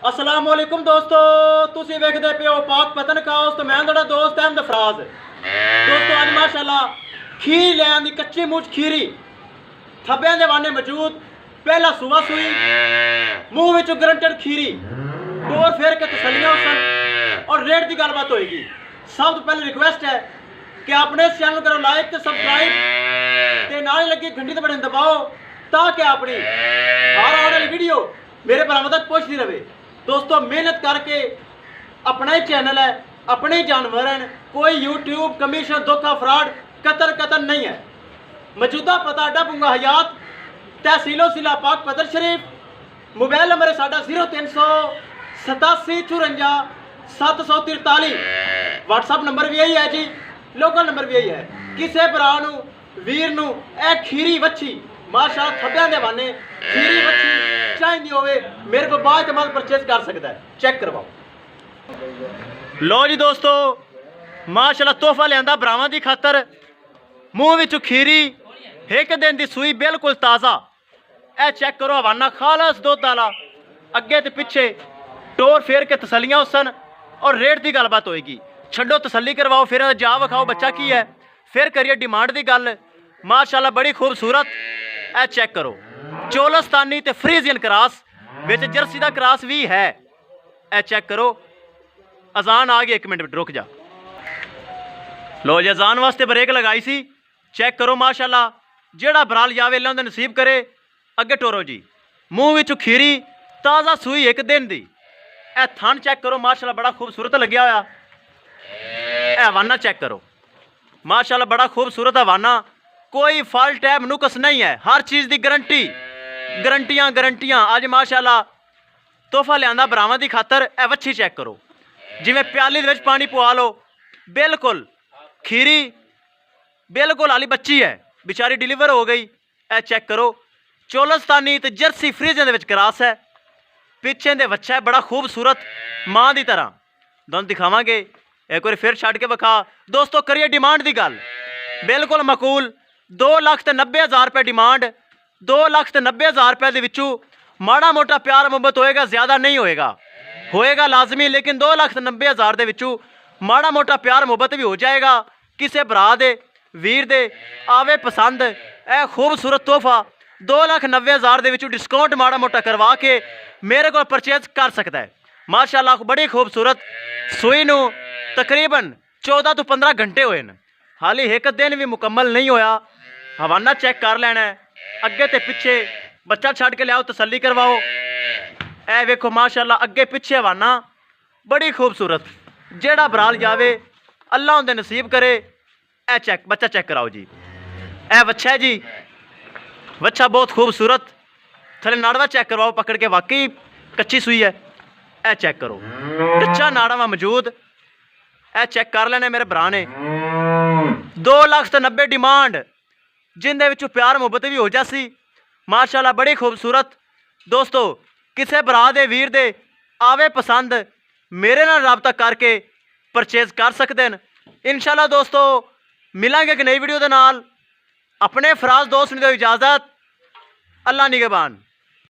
अस्सलाम वालेकुम दोस्तों, तुसी वेखदे पे हो पाक पतन काउस तो मैं तुहाडा दोस्त अहमद फराज। दोस्तों अज माशाल्लाह खीर ले आंदी, कच्ची मुच खीरी थब्बे दे वाने मौजूद। पहला सुबह सुई मुंह विच गरंटेड खीरी और फिर के तसलियां सन और रेट की गलबात होएगी। सब तो पहले रिक्वेस्ट है कि अपने इस चैनल करो लाइक तो सब्सक्राइब ते नाल लगी घंटी ते बटन दबाओ ताकि अपनी हर आने वाली वीडियो मेरे पर तक पहुंचती रहे। दोस्तों मेहनत करके अपना ही चैनल है, अपने ही जानवर हैं, कोई यूट्यूब कमीशन धोखा फ्रॉड कतल नहीं है। मौजूदा पता अड्डा बुंगा हयात तहसीलो जिला पाक पतर शरीफ। मोबाइल नंबर है साडा 038754 व्हाट्सअप नंबर भी यही है जी, लोकल नंबर भी यही है। किसी भरा वीर नू ए खीरी वच्छी माशाअल्लाह थब्बियां दे वाने खीरी वच्छी चाहिए होवे मेरे को बाद इस्तेमाल परचेज कर सकता है, चेक करवाओ। लो जी दोस्तों माशाअल्लाह तोहफा लिया भरावां दी खातर। मूँह विच खीरी एक दिन की सूई बिल्कुल ताज़ा। ए चेक करो हवाना खालस दुध वाला, अगे तो पिछे टोर फेर के तसलियां सन और रेट की गलबात होएगी। छड्डो तसली करवाओ फिर जा विखाओ बच्चा की है, फिर करिए डिमांड की गल। माशाअल्लाह बड़ी खूबसूरत। ए चेक करो चोलस्तानी ते फ्रीजियन क्रॉस विच जर्सी का क्रॉस भी है। ए चेक करो अजान आ गई, एक मिनट रुक जा। लो जी अजान वास्ते ब्रेक लगाई सी। चेक करो माशाअल्लाह जेड़ा बराल जावे अल्लाह उहदा नसीब करे। अगे टोरो जी मूँह विच खीरी ताज़ा सूई एक दिन दी। ए थन चेक करो माशाअल्लाह बड़ा खूबसूरत लग्या होया। ए हवाना चेक करो माशाअल्लाह बड़ा खूबसूरत हवाना, कोई फॉल्ट टैब नुकस नहीं है, हर चीज़ की गारंटियां अज माशाअल्लाह तोहफा लिया भरावां की खातर। ए वच्छी चेक करो जिवें प्याली दे विच पानी पवा लो, बिल्कुल खीरी बिल्कुल हाली बच्ची है, बेचारी डिलीवर हो गई। ए चेक करो चोलस्तानी ते जर्सी फ्रीजियन दे विच क्रॉस है, पिछे दे बच्चा है बड़ा खूबसूरत माँ की तरह। तुहानूं दिखावांगे एक बार फिर छड्ड के विखा। दोस्तों करिए डिमांड की गल बिल्कुल मकूल 2,90,000 रुपये डिमांड। 2,90,000 रुपये के विचों माड़ा मोटा प्यार मुहब्बत होएगा, ज़्यादा नहीं होएगा लाजमी, लेकिन 2,90,000 के विचों माड़ा मोटा प्यार मुहब्बत भी हो जाएगा। किसी भरा दे वीर दे आवे पसंद ए खूबसूरत तोहफा 2,90,000 के विचों डिस्काउंट माड़ा मोटा करवा के मेरे को परचेज कर सकता है। माशाअल्लाह बड़ी खूबसूरत सूई नूं तकरीबन 14 तो 15 घंटे हुए हैं, हाली एक दिन भी मुकम्मल नहीं होया। हवाना चेक कर लेना है, अगे तो पिछे बच्चा छड़ के लियाओ तसली करवाओ। ए वेखो माशाअल्लाह अगे पिछे हवाना बड़ी खूबसूरत, जेड़ा बराल जावे अल्लाह उनके नसीब करे। ए चेक बच्चा चेक कराओ जी। ए बच्चा है जी, बच्चा बहुत खूबसूरत। थले नाड़वा चेक करवाओ पकड़ के, वाकई कच्ची सुई है। ए चेक करो कच्चा नाड़वा मौजूद। ए चेक कर लेने मेरे भरा ने। 2,90,000 डिमांड, जिंदे विचों प्यार मुहब्बत भी हो जासी। माशाअल्लाह बड़ी खूबसूरत। दोस्तों किसी भरा दे वीर दे आवे पसंद मेरे नाल राबता करके परचेज कर सकते हैं। इंशाअल्लाह दोस्तों मिलांगे एक नई वीडियो के नाल। अपने फराज दोस्त ने दो इजाज़त। अल्लाह निगहबान।